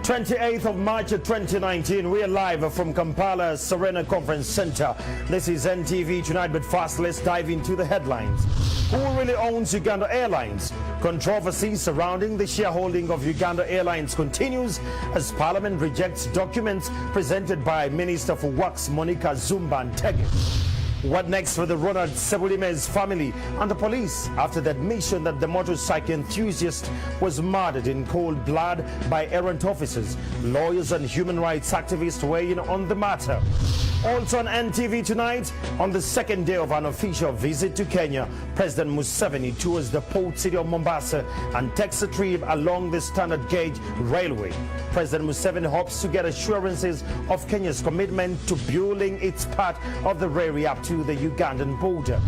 28th of March 2019, we are live from Kampala Serena Conference Center. This is NTV Tonight, but first let's dive into the headlines. Who really owns Uganda Airlines? Controversy surrounding the shareholding of Uganda Airlines continues as Parliament rejects documents presented by Minister for Works Monica Zumba Ntege. What next for the Ronald Sebulime's family and the police after the admission that the motorcycle enthusiast was murdered in cold blood by errant officers? Lawyers and human rights activists weigh in on the matter. Also on NTV Tonight, on the second day of an official visit to Kenya, President Museveni tours the port city of Mombasa and takes a trip along the standard gauge railway. President Museveni hopes to get assurances of Kenya's commitment to building its part of the railway up to the Ugandan border.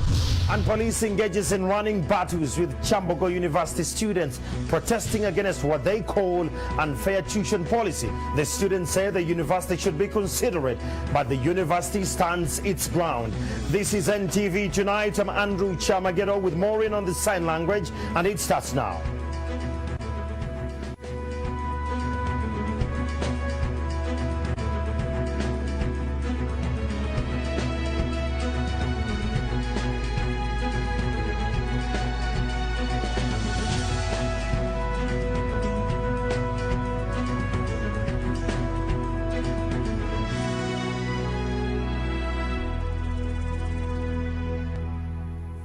And police engages in running battles with Kyamagero University students protesting against what they call unfair tuition policy. The students say the university should be considerate, but the university stands its ground. This is NTV Tonight. I'm Andrew Kyamagero with Maureen on the sign language, and it starts now.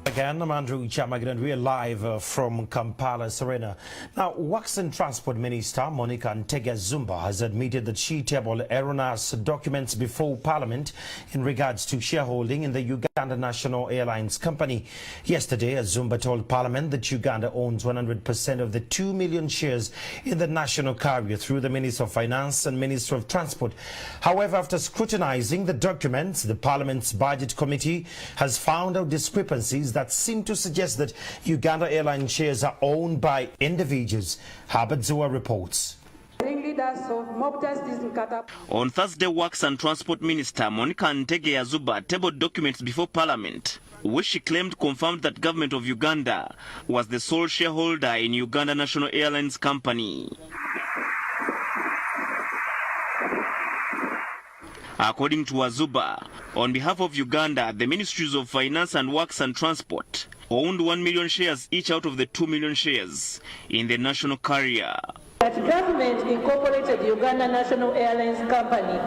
Again, I'm Andrew Kyamagero and we're live from Kampala Serena. Now, Works and Transport Minister Monica Ntege Zumba has admitted that she tabled erroneous documents before Parliament in regards to shareholding in the Uganda National Airlines Company. Yesterday, Zumba told Parliament that Uganda owns 100% of the 2 million shares in the national carrier through the Minister of Finance and Minister of Transport. However, after scrutinizing the documents, the Parliament's Budget Committee has found out discrepancies that seem to suggest that Uganda Airline shares are owned by individuals. Herbert Zua reports. On Thursday, Works and Transport Minister Monica Ntege Zumba tabled documents before Parliament, which she claimed confirmed that government of Uganda was the sole shareholder in Uganda National Airlines Company. According to Azuba, on behalf of Uganda, the Ministries of Finance and Works and Transport owned 1 million shares each out of the 2 million shares in the national carrier. That government incorporated Uganda National Airlines Company.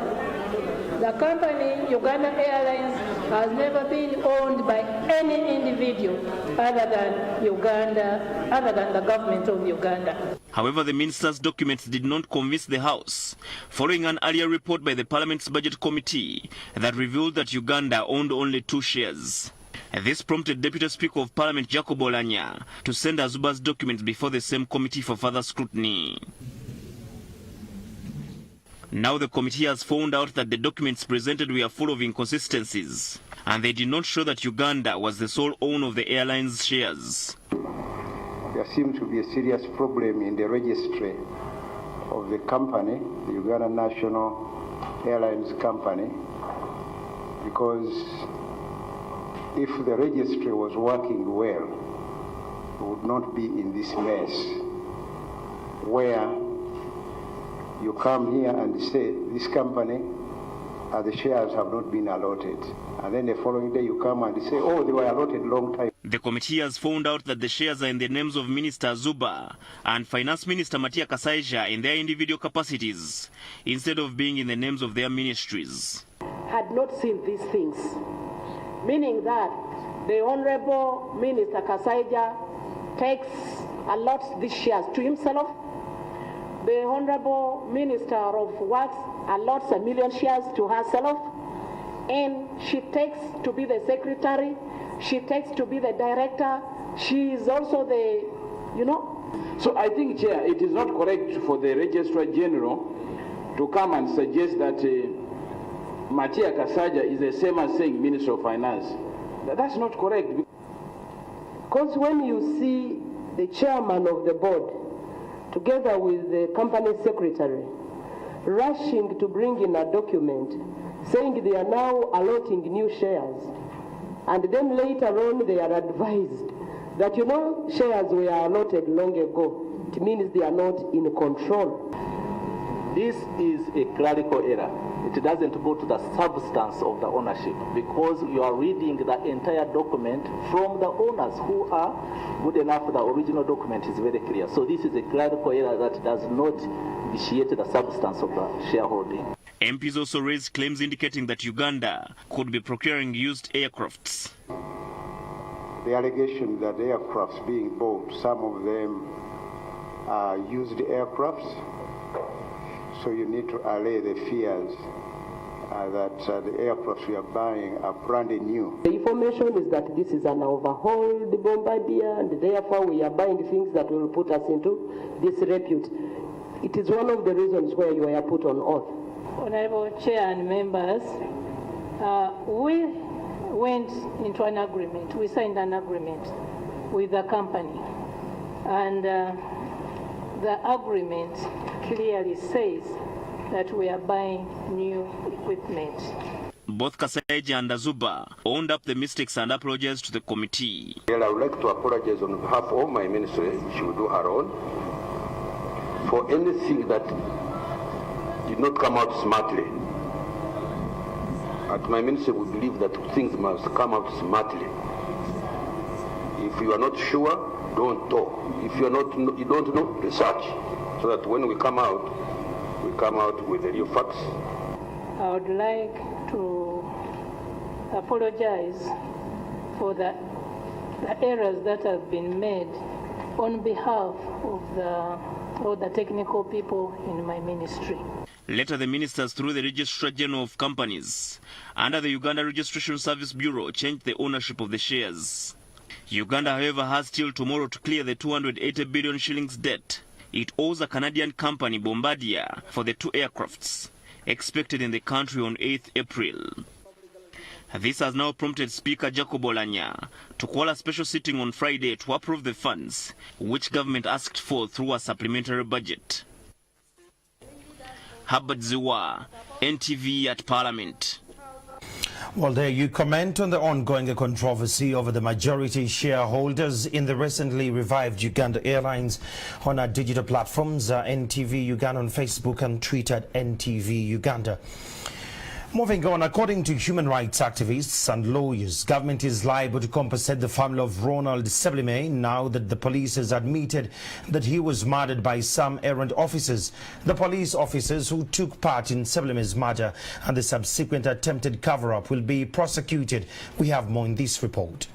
The company, Uganda Airlines, has never been owned by any individual other than Uganda, other than the government of Uganda. However, the minister's documents did not convince the House, following an earlier report by the Parliament's Budget Committee that revealed that Uganda owned only 2 shares. This prompted Deputy Speaker of Parliament Jacob Olanya to send Azuba's documents before the same committee for further scrutiny. Now the committee has found out that the documents presented were full of inconsistencies, and they did not show that Uganda was the sole owner of the airline's shares. There seems to be a serious problem in the registry of the company, the Uganda National Airlines Company, because if the registry was working well, it would not be in this mess where you come here and say this company, the shares have not been allotted. And then the following day you come and say, oh, they were allotted long time. The committee has found out that the shares are in the names of Minister Zuba and Finance Minister Matia Kasaija in their individual capacities, instead of being in the names of their ministries. Had not seen these things, meaning that the Honorable Minister Kasaija allots these shares to himself. The Honorable Minister of Works allots 1 million shares to herself, and she takes to be the secretary, she takes to be the director, she is also the, So I think, Chair, it is not correct for the Registrar General to come and suggest that Matia Kasaija is the same as saying Minister of Finance. That's not correct. Because when you see the chairman of the board, together with the company secretary, rushing to bring in a document saying they are now allotting new shares, and then later on they are advised that, shares were allotted long ago. It means they are not in control. This is a clerical error. It doesn't go to the substance of the ownership because you are reading the entire document from the owners who are good enough. The original document is very clear. So this is a clerical error that does not vitiate the substance of the shareholding. MPs also raised claims indicating that Uganda could be procuring used aircrafts. The allegation that aircrafts being bought, some of them are used aircrafts, so you need to allay the fears that the aircrafts we are buying are brand new. The information is that this is an overhauled Bombardier, and therefore we are buying things that will put us into disrepute. It is one of the reasons where you were put on oath. Honorable Chair and members, we went into an agreement. We signed an agreement with the company, and the agreement clearly says that we are buying new equipment. Both Kasaiji and Azuba owned up the mistakes and apologized to the committee. Well, I would like to apologize on behalf of my ministry. She will do her own for anything that did not come out smartly. At my ministry, we believe that things must come out smartly. If you are not sure, don't talk. If you don't know, research, so that when we come out with the real facts. I would like to apologize for the errors that have been made on behalf of all the technical people in my ministry. Later, the ministers, through the Registrar General of Companies, under the Uganda Registration Service Bureau, changed the ownership of the shares. Uganda, however, has till tomorrow to clear the 280 billion shillings debt it owes a Canadian company, Bombardier, for the two aircrafts expected in the country on 8th April. This has now prompted Speaker Jacob Olanya to call a special sitting on Friday to approve the funds which government asked for through a supplementary budget. Habad Ziwa, NTV at Parliament. Well, there you comment on the ongoing controversy over the majority shareholders in the recently revived Uganda Airlines on our digital platforms, NTV Uganda on Facebook and Twitter at NTV Uganda. Moving on, according to human rights activists and lawyers, government is liable to compensate the family of Ronald Seblime now that the police has admitted that he was murdered by some errant officers. The police officers who took part in Seblime's murder and the subsequent attempted cover-up will be prosecuted. We have more in this report.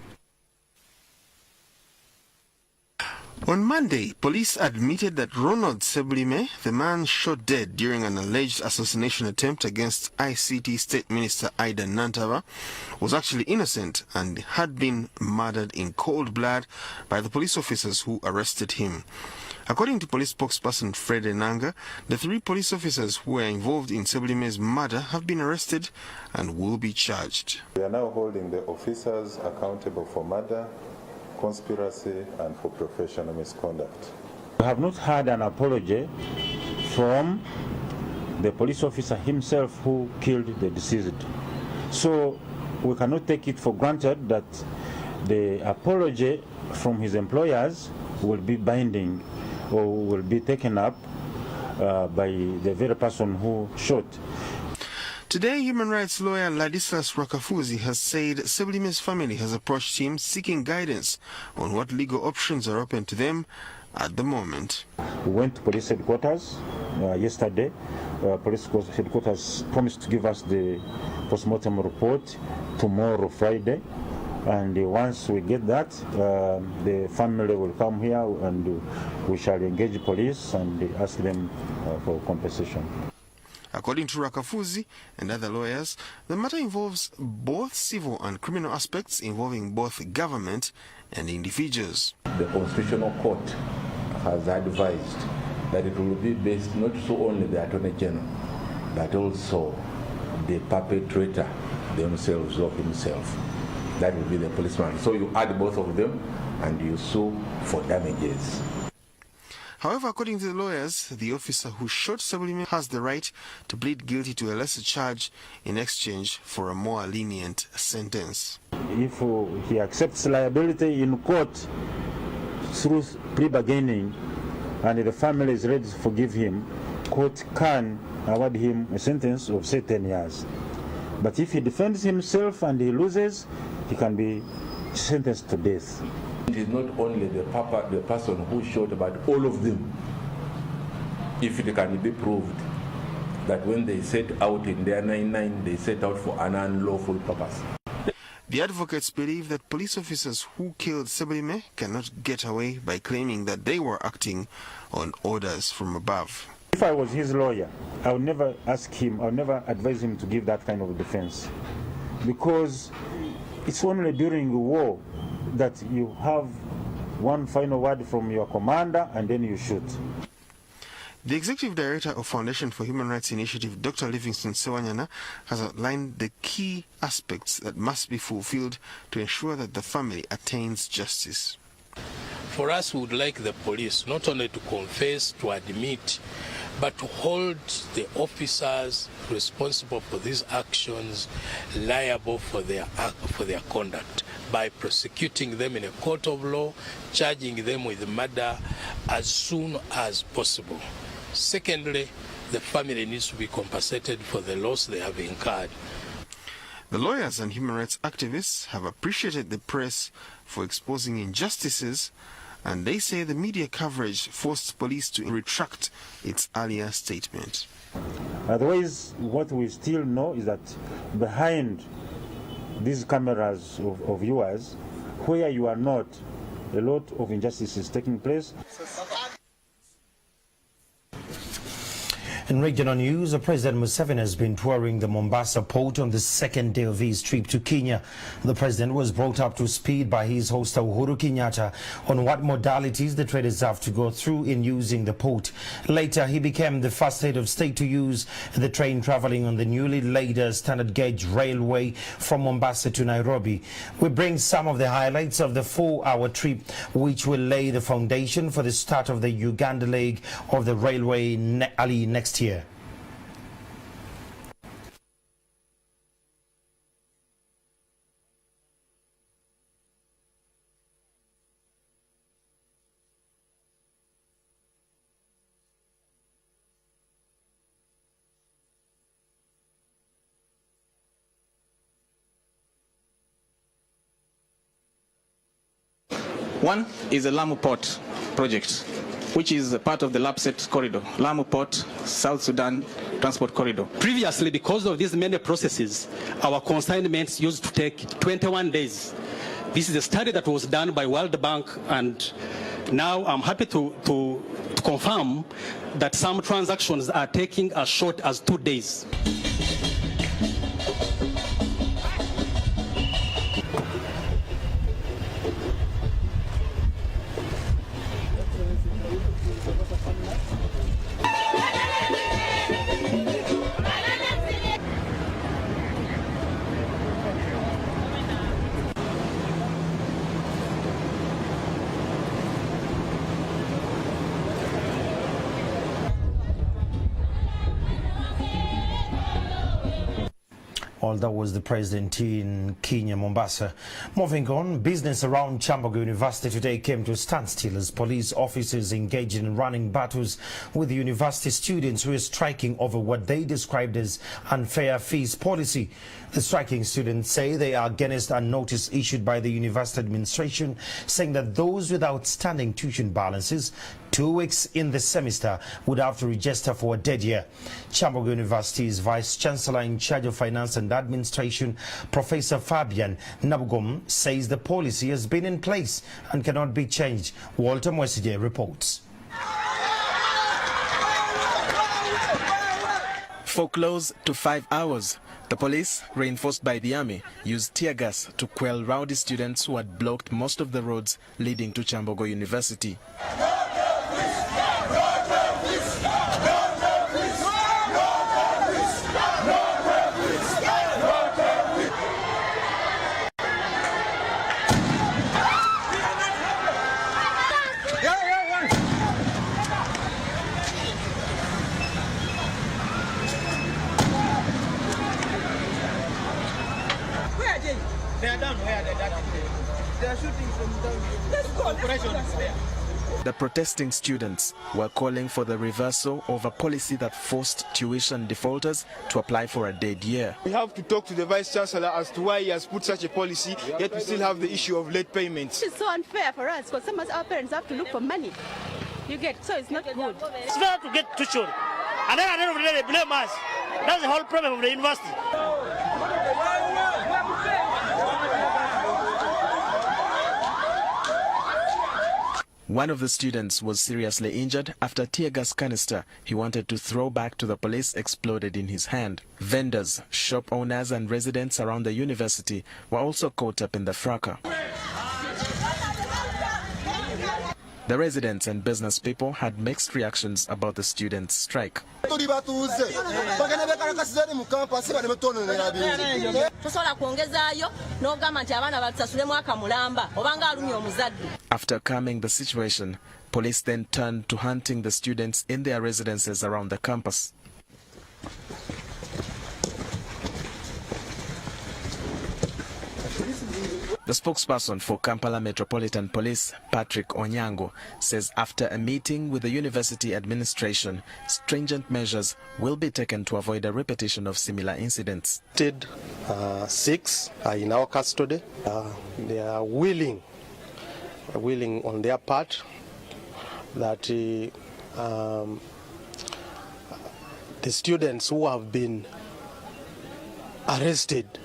On Monday, police admitted that Ronald Seblime, the man shot dead during an alleged assassination attempt against ICT State Minister Ida Nantaba, was actually innocent and had been murdered in cold blood by the police officers who arrested him. According to police spokesperson Fred Enanga, the 3 police officers who were involved in Seblime's murder have been arrested and will be charged. We are now holding the officers accountable for murder, conspiracy and for professional misconduct. We have not had an apology from the police officer himself who killed the deceased. So we cannot take it for granted that the apology from his employers will be binding or will be taken up by the very person who shot. Today, human rights lawyer Ladislas Rakafuzi has said Seblime's family has approached him seeking guidance on what legal options are open to them at the moment. We went to police headquarters yesterday. Police headquarters promised to give us the postmortem report tomorrow, Friday. And once we get that, the family will come here and we shall engage police and ask them for compensation. According to Rakafuzi and other lawyers, the matter involves both civil and criminal aspects involving both government and individuals. The Constitutional Court has advised that it will be based not so only the Attorney General, but also the perpetrator themselves or himself. That will be the policeman. So you add both of them and you sue for damages. However, according to the lawyers, the officer who shot Seblime has the right to plead guilty to a lesser charge in exchange for a more lenient sentence. If he accepts liability in court through plea bargaining and the family is ready to forgive him, court can award him a sentence of say 10 years. But if he defends himself and he loses, he can be sentenced to death. It is not only the person who shot, but all of them. If it can be proved that when they set out in their 99, they set out for an unlawful purpose. The advocates believe that police officers who killed Sebulime cannot get away by claiming that they were acting on orders from above. If I was his lawyer, I would never ask him, I would never advise him to give that kind of defense. Because it's only during the war that you have one final word from your commander and then you shoot. The Executive Director of Foundation for Human Rights Initiative, Dr. Livingston Sewanyana, has outlined the key aspects that must be fulfilled to ensure that the family attains justice. For us, we would like the police not only to confess, to admit, but to hold the officers responsible for these actions liable for their conduct by prosecuting them in a court of law, charging them with murder as soon as possible. Secondly, the family needs to be compensated for the loss they have incurred. The lawyers and human rights activists have appreciated the press for exposing injustices, and they say the media coverage forced police to retract its earlier statement. Otherwise, what we still know is that behind these cameras of yours, where you are not, a lot of injustice is taking place. In regional news, President Museveni has been touring the Mombasa port on the second day of his trip to Kenya. The president was brought up to speed by his host Uhuru Kenyatta on what modalities the traders have to go through in using the port. Later, he became the first head of state to use the train traveling on the newly laid standard gauge railway from Mombasa to Nairobi. We bring some of the highlights of the 4-hour trip, which will lay the foundation for the start of the Uganda leg of the railway early next year. One is the Lamu Port project, which is a part of the Lapset corridor, Lamu Port, South Sudan Transport Corridor. Previously, because of these many processes, our consignments used to take 21 days. This is a study that was done by World Bank, and now I'm happy to confirm that some transactions are taking as short as 2 days. Well, that was the president in Kenya, Mombasa. Moving on, business around Kyamagero University today came to a standstill as police officers engaged in running battles with the university students who are striking over what they described as unfair fees policy. The striking students say they are against a notice issued by the university administration saying that those with outstanding tuition balances 2 weeks in the semester would have to register for a dead year. Kyamagero University's Vice Chancellor in charge of Finance and Administration, Professor Fabian Nabugom, says the policy has been in place and cannot be changed. Walter Mwesije reports. For close to 5 hours, the police, reinforced by the army, used tear gas to quell rowdy students who had blocked most of the roads leading to Kyamagero University. They are down where they are shooting from down. Let's go. Operation is there. The protesting students were calling for the reversal of a policy that forced tuition defaulters to apply for a dead year. We have to talk to the Vice Chancellor as to why he has put such a policy, yet we still have the issue of late payments. It's so unfair for us because sometimes our parents have to look for money. You get, so it's not good. It's fair to get tuition, and then at the end of the day they blame us. That's the whole problem of the university. One of the students was seriously injured after a tear gas canister he wanted to throw back to the police exploded in his hand. Vendors, shop owners and residents around the university were also caught up in the fracas. The residents and business people had mixed reactions about the students' strike. After calming the situation, police then turned to hunting the students in their residences around the campus. The spokesperson for Kampala Metropolitan Police, Patrick Onyango, says after a meeting with the university administration, stringent measures will be taken to avoid a repetition of similar incidents. 6 are in our custody. They are willing on their part that the students who have been arrested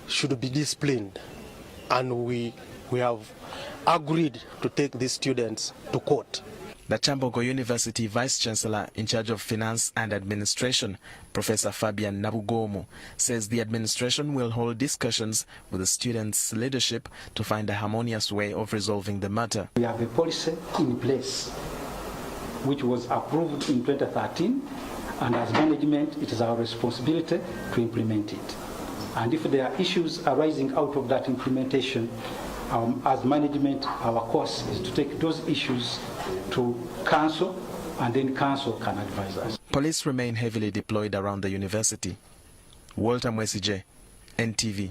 should be disciplined, and we have agreed to take these students to court. The Kyamagero University Vice Chancellor in charge of Finance and Administration, Professor Fabian Nabugomo, says the administration will hold discussions with the students' leadership to find a harmonious way of resolving the matter. We have a policy in place which was approved in 2013, and as management it is our responsibility to implement it. And if there are issues arising out of that implementation, as management, our course is to take those issues to council, and then council can advise us. Police remain heavily deployed around the university. Walter Mwesije, NTV.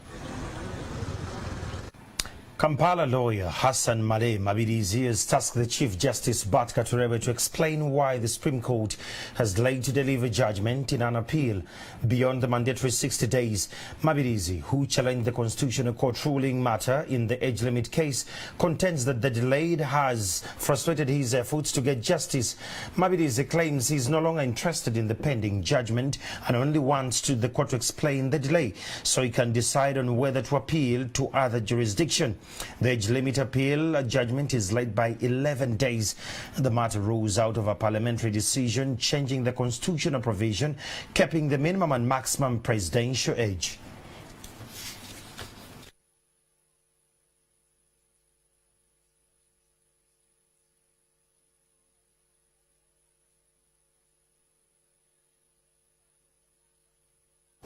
Kampala lawyer Hassan Male Mabirizi has tasked the Chief Justice Bat Katurebe to explain why the Supreme Court has delayed to deliver judgment in an appeal beyond the mandatory 60 days. Mabirizi, who challenged the Constitutional Court ruling matter in the age limit case, contends that the delay has frustrated his efforts to get justice. Mabirizi claims he is no longer interested in the pending judgment and only wants the court to explain the delay so he can decide on whether to appeal to other jurisdiction. The age limit appeal judgment is late by 11 days. The matter rose out of a parliamentary decision changing the constitutional provision, capping the minimum and maximum presidential age.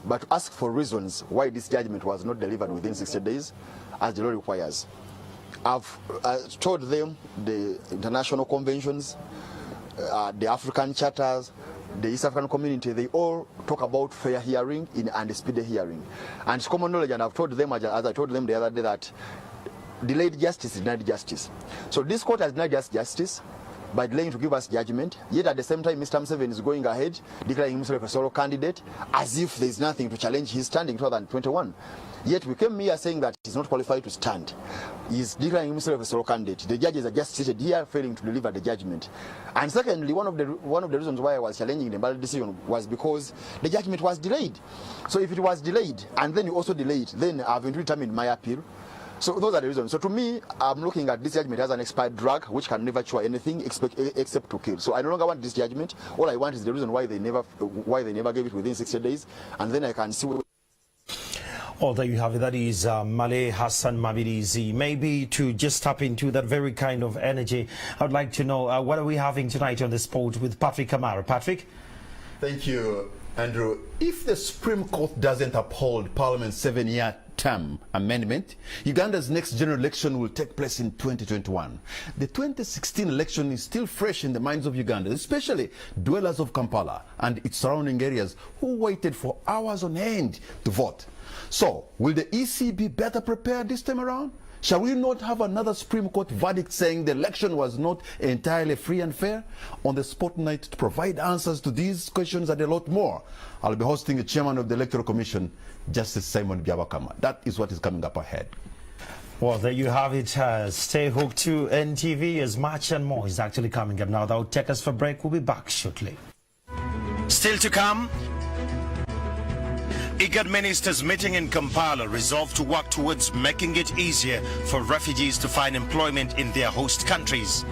But to ask for reasons why this judgment was not delivered within 60 days, as the law requires. I've told them the international conventions, the African charters, the East African community, they all talk about fair hearing and speedy hearing. And it's common knowledge, and I've told them, as I told them the other day, that delayed justice is denied justice. So this court has denied us justice by delaying to give us judgment, yet at the same time Mr. Museveni is going ahead declaring himself a solo candidate as if there is nothing to challenge his standing in 2021. Yet we came here saying that he's not qualified to stand. He's declaring himself a solo candidate. The judges are just seated here failing to deliver the judgment. And secondly, one of the reasons why I was challenging the ballot decision was because the judgment was delayed. So if it was delayed and then you also delayed, then I've determined my appeal. So those are the reasons. So to me, I'm looking at this judgment as an expired drug which can never cure anything except to kill. So I no longer want this judgment. All I want is the reason why they never gave it within 60 days, and then I can see. Well, there you have it. That is Male Hassan Mabirizi. Maybe to just tap into that very kind of energy, I would like to know what are we having tonight on the sport with Patrick Kamara. Patrick? Thank you, Andrew. If the Supreme Court doesn't uphold Parliament's 7-year term amendment, Uganda's next general election will take place in 2021. The 2016 election is still fresh in the minds of Ugandans, especially dwellers of Kampala and its surrounding areas who waited for hours on end to vote. So, will the EC be better prepared this time around? Shall we not have another Supreme Court verdict saying the election was not entirely free and fair? On the spotlight to provide answers to these questions and a lot more, I'll be hosting the chairman of the Electoral Commission, Justice Simon Byabakama. That is what is coming up ahead. Well, there you have it. Stay hooked to NTV, as much and more is actually coming up now. That will take us for a break. We'll be back shortly. Still to come, IGAD ministers meeting in Kampala resolved to work towards making it easier for refugees to find employment in their host countries.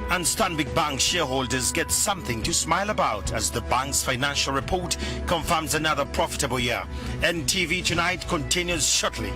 And Stanbic Bank shareholders get something to smile about as the bank's financial report confirms another profitable year. NTV Tonight continues shortly.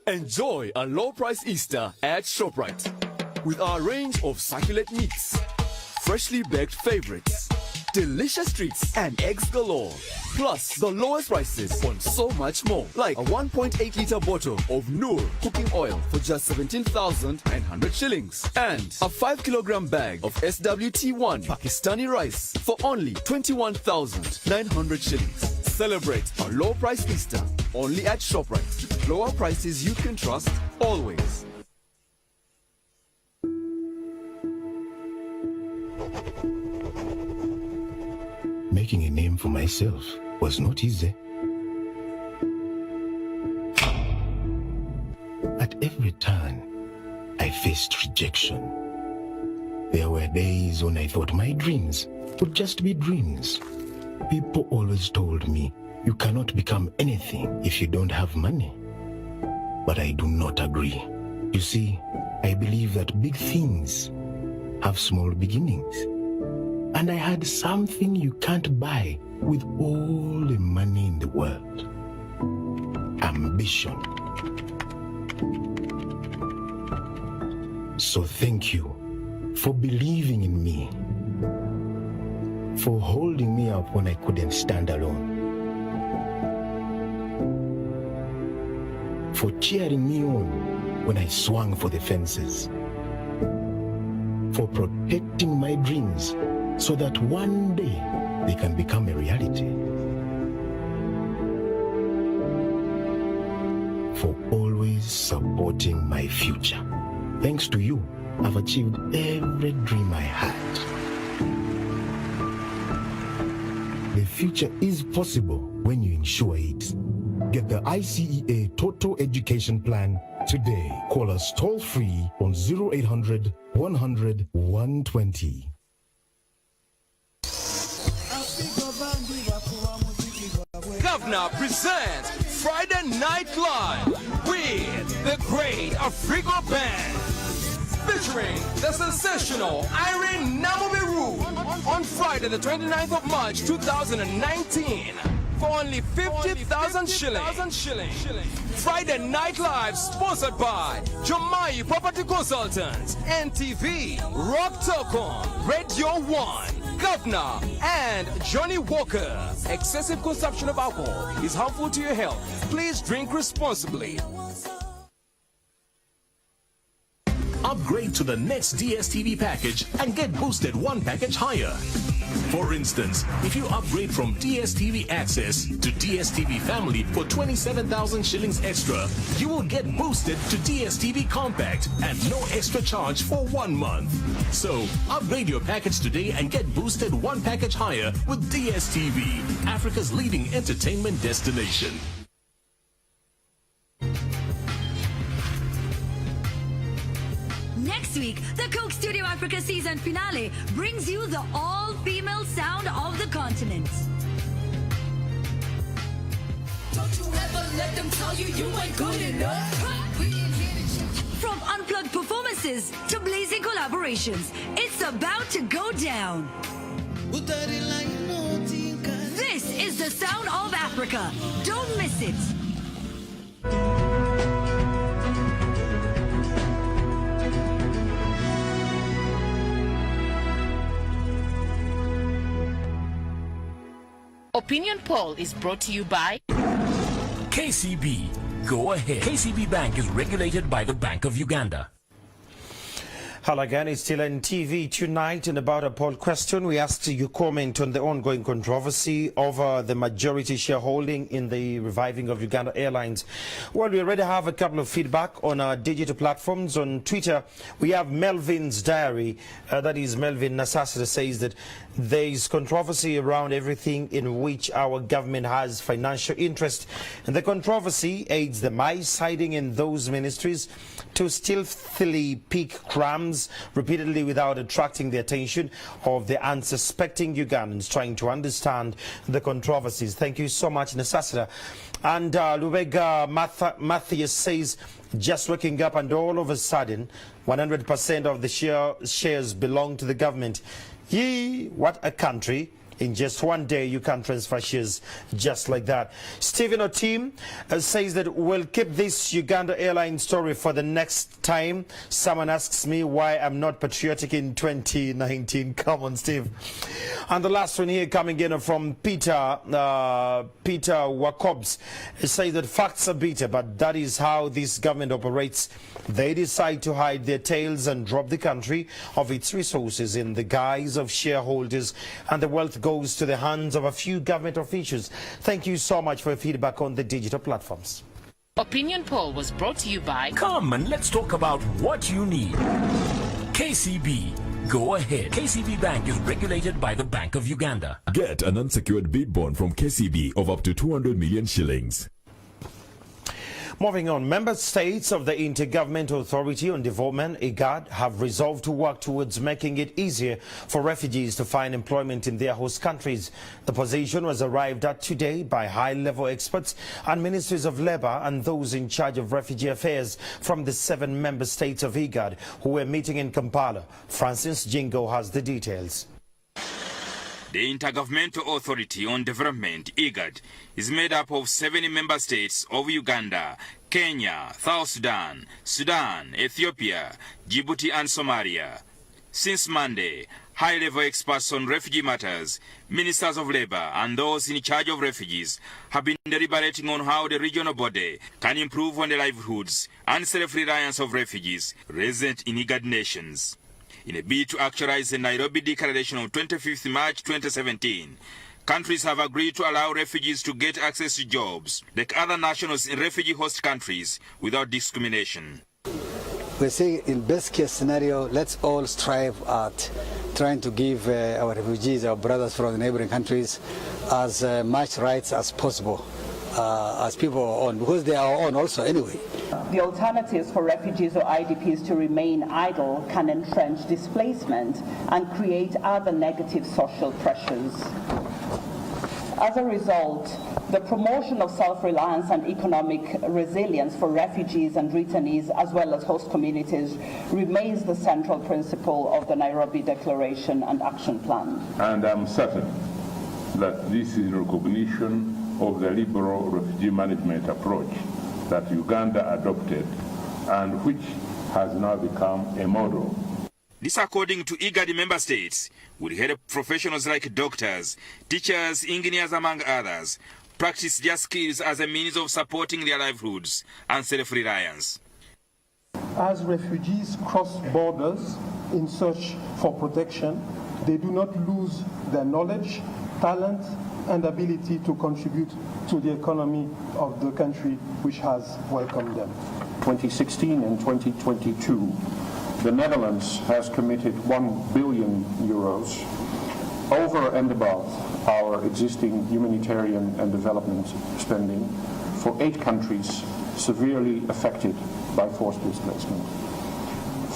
Enjoy a low-price Easter at ShopRite with our range of succulent meats, freshly baked favorites, delicious treats, and eggs galore. Plus, the lowest prices on so much more, like a 1.8-liter bottle of Noor cooking oil for just 17,100 shillings, and a 5-kilogram bag of SWT1 Pakistani rice for only 21,900 shillings. Celebrate a low-price Easter only at ShopRite. Lower prices you can trust always. Making a name for myself was not easy. At every turn, I faced rejection. There were days when I thought my dreams would just be dreams. People always told me, you cannot become anything if you don't have money. But I do not agree. You see, I believe that big things have small beginnings. And I had something you can't buy with all the money in the world. Ambition. So thank you for believing in me, for holding me up when I couldn't stand alone, for cheering me on when I swung for the fences, for protecting my dreams so that one day they can become a reality, for always supporting my future. Thanks to you, I've achieved every dream I had. The future is possible when you ensure it. Get the ICEA Total Education Plan today. Call us toll-free on 0800 100 120. Governor presents Friday Night Live with the Great Africa Band, featuring the sensational Irene Namubiru on Friday the 29th of March 2019 for only 50,000 shillings. Friday Night Live sponsored by Jomai Property Consultants, NTV, Rock Telecom, Radio 1, Governor, and Johnny Walker. Excessive consumption of alcohol is harmful to your health. Please drink responsibly. Upgrade to the next DSTV package and get boosted one package higher. For instance, if you upgrade from DSTV Access to DSTV Family for 27,000 shillings extra, you will get boosted to DSTV Compact and no extra charge for 1 month. So, upgrade your package today and get boosted one package higher with DSTV, Africa's leading entertainment destination. Next week, the Coke Studio Africa season finale brings you the all-female sound of the continent. Don't you ever let them tell you you ain't good enough. From unplugged performances to blazing collaborations, it's about to go down. This is the sound of Africa. Don't miss it. Opinion Poll is brought to you by KCB. Go ahead. KCB Bank is regulated by the Bank of Uganda. Hello again, it's still NTV Tonight, and about a poll question. We asked you comment on the ongoing controversy over the majority shareholding in the reviving of Uganda Airlines. Well, we already have a couple of feedback on our digital platforms. On Twitter, we have Melvin's Diary. That is Melvin Nasasa says that there is controversy around everything in which our government has financial interest. And the controversy aids the mice hiding in those ministries to stealthily pick crumbs repeatedly without attracting the attention of the unsuspecting Ugandans trying to understand the controversies. Thank you so much, Nasasra. And Lubega Matthias says, just waking up and all of a sudden 100% of the shares belong to the government. Yee, what a country. In just one day, you can transfer shares just like that. Stephen Otim says that we'll keep this Uganda Airlines story for the next time someone asks me why I'm not patriotic in 2019. Come on, Steve. And the last one here coming in from Peter Wakobs says that facts are bitter, but that is how this government operates. They decide to hide their tails and drop the country of its resources in the guise of shareholders, and the wealth goes to the hands of a few government officials. Thank you so much for your feedback on the digital platforms. Opinion Poll was brought to you by... Come and let's talk about what you need. KCB. Go ahead. KCB Bank is regulated by the Bank of Uganda. Get an unsecured bid bond from KCB of up to 200 million shillings. Moving on, member states of the Intergovernmental Authority on Development, IGAD, have resolved to work towards making it easier for refugees to find employment in their host countries. The position was arrived at today by high-level experts and ministries of labor and those in charge of refugee affairs from the 7 member states of IGAD who were meeting in Kampala. Francis Jingo has the details. The Intergovernmental Authority on Development, IGAD, is made up of 7 member states of Uganda, Kenya, South Sudan, Sudan, Ethiopia, Djibouti and Somalia. Since Monday, high-level experts on refugee matters, ministers of labor and those in charge of refugees have been deliberating on how the regional body can improve on the livelihoods and self-reliance of refugees resident in IGAD nations. In a bid to actualize the Nairobi Declaration of 25th March 2017, countries have agreed to allow refugees to get access to jobs like other nationals in refugee host countries without discrimination. We say in best case scenario, let's all strive at trying to give our refugees, our brothers from the neighboring countries, as much rights as possible. As people are on, because they are on also anyway. The alternatives for refugees or IDPs to remain idle can entrench displacement and create other negative social pressures. As a result, the promotion of self-reliance and economic resilience for refugees and returnees as well as host communities remains the central principle of the Nairobi Declaration and Action Plan. And I'm certain that this is recognition of the liberal refugee management approach that Uganda adopted and which has now become a model. This, according to IGAD member states, would help professionals like doctors, teachers, engineers, among others, practice their skills as a means of supporting their livelihoods and self-reliance. As refugees cross borders in search for protection, they do not lose their knowledge, talent, and ability to contribute to the economy of the country which has welcomed them. 2016 and 2022, the Netherlands has committed 1 billion euros over and above our existing humanitarian and development spending for 8 countries severely affected by forced displacement.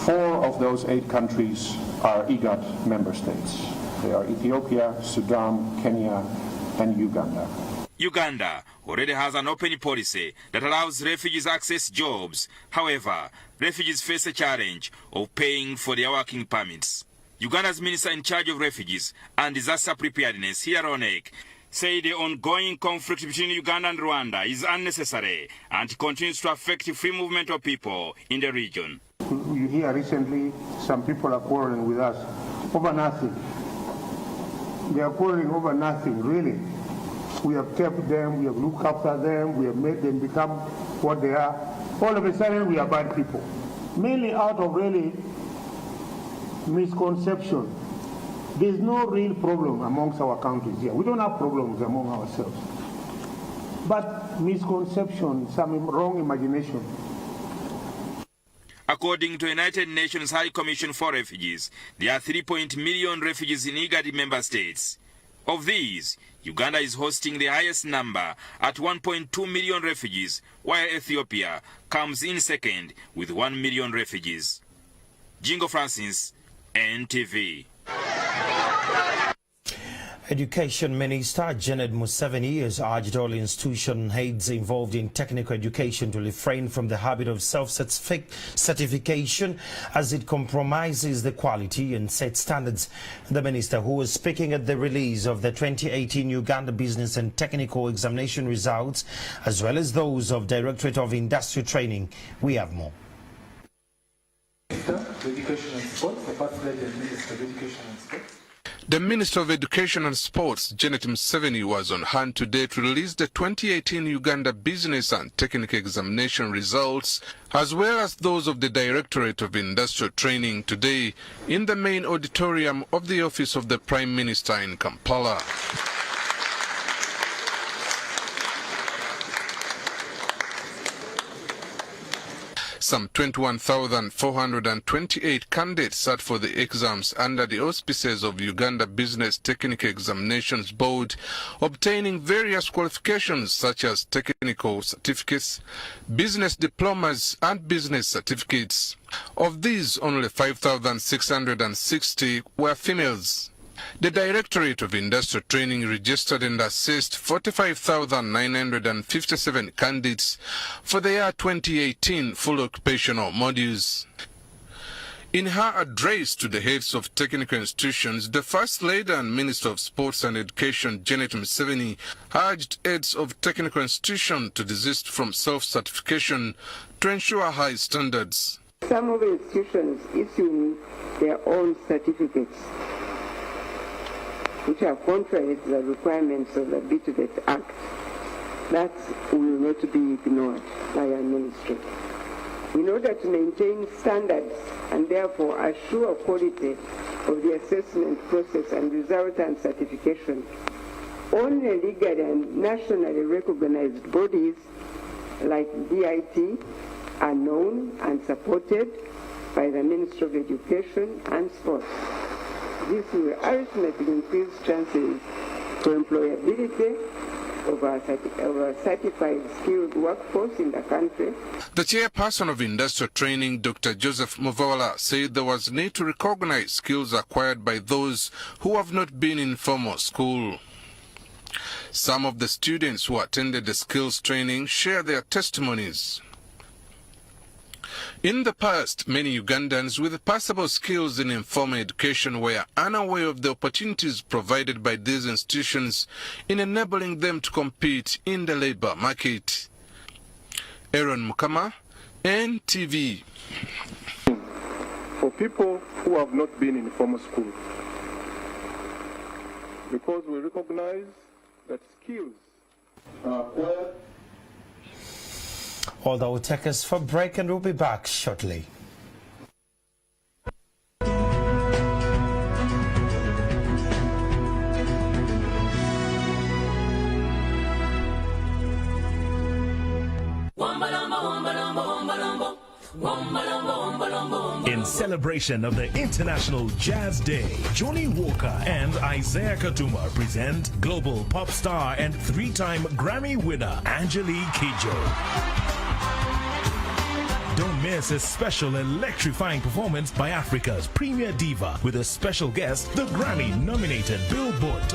4 of those 8 countries are IGAD member states. They are Ethiopia, Sudan, Kenya, and Uganda. Uganda already has an open policy that allows refugees access jobs. However, refugees face a challenge of paying for their working permits. Uganda's minister in charge of refugees and disaster preparedness, Hiaronek, say the ongoing conflict between Uganda and Rwanda is unnecessary and continues to affect the free movement of people in the region. You hear recently some people are quarreling with us over nothing. They are quarreling over nothing, really. We have kept them, we have looked after them, we have made them become what they are. All of a sudden, we are bad people. Mainly out of really misconception. There's no real problem amongst our countries here. We don't have problems among ourselves. But misconception, some wrong imagination. According to United Nations High Commission for Refugees, there are 3 million refugees in IGAD member states. Of these, Uganda is hosting the highest number at 1.2 million refugees, while Ethiopia comes in second with 1 million refugees. Jingo Francis, NTV. Education Minister Janet Museveni has urged all institution heads involved in technical education to refrain from the habit of self-certification as it compromises the quality and sets standards. The minister, who was speaking at the release of the 2018 Uganda Business and Technical Examination results, as well as those of Directorate of Industrial Training. We have more. The Minister of Education and Sports, Janet Museveni, was on hand today to release the 2018 Uganda Business and Technical Examination results, as well as those of the Directorate of Industrial Training today in the main auditorium of the Office of the Prime Minister in Kampala. Some 21,428 candidates sat for the exams under the auspices of Uganda Business Technical Examinations Board, obtaining various qualifications such as technical certificates, business diplomas and business certificates. Of these, only 5,660 were females. The Directorate of Industrial Training registered and assessed 45,957 candidates for the year 2018 full occupational modules. In her address to the heads of technical institutions, the First Lady and Minister of Sports and Education, Janet Museveni, urged heads of technical institutions to desist from self-certification to ensure high standards. Some of the institutions issue their own certificates, which are contrary to the requirements of the Bulletin Act. That will not be ignored by our ministry. In order to maintain standards and therefore assure quality of the assessment process and resultant certification, only legally and nationally recognized bodies like DIT are known and supported by the Ministry of Education and Sports. This will ultimately increase chances for employability of our certified skilled workforce in the country. The chairperson of Industrial Training, Dr. Joseph Muvawala, said there was need to recognize skills acquired by those who have not been in formal school. Some of the students who attended the skills training share their testimonies. In the past, many Ugandans with passable skills in informal education were unaware of the opportunities provided by these institutions in enabling them to compete in the labor market. Aaron Mukama, NTV. For people who have not been in formal school, because we recognize that skills are acquired. Although we'll take us for a break and we'll be back shortly. In celebration of the International Jazz Day, Johnny Walker and Isaiah Katuma present global pop star and three-time Grammy winner Angelique Kidjo. Don't miss a special electrifying performance by Africa's premier diva with a special guest, the Grammy-nominated Billboard